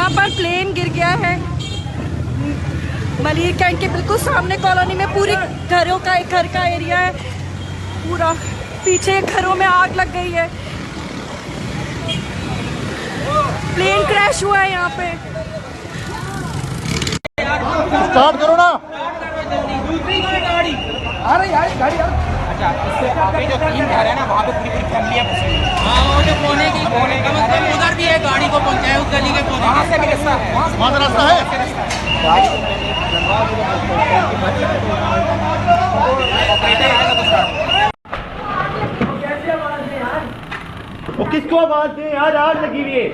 यहाँ पर प्लेन गिर गया है मलिर कैंट के बिल्कुल सामने कॉलोनी में। पूरी घरों का एक घर का एरिया है पूरा, पीछे घरों में आग लग गई है। प्लेन क्रैश हुआ है यहाँ पे। स्टार्ट करो ना। आ रही गाड़ी। अच्छा, इससे आगे जो 3 घर है ना, वहाँ पे पूरी फैमिलियाँ फंसी हुई हैं। हाँ, वो जो कोने कम से कम उधर भी है, गाड़ी को पहुँचाए उस गली के कोने। वहाँ से भी रास्ता है, वहाँ से रास्ता है। ऑपरेटर आएगा तो स्टार्ट। वो किसको आवाज दे यार, आग लगी हुई है।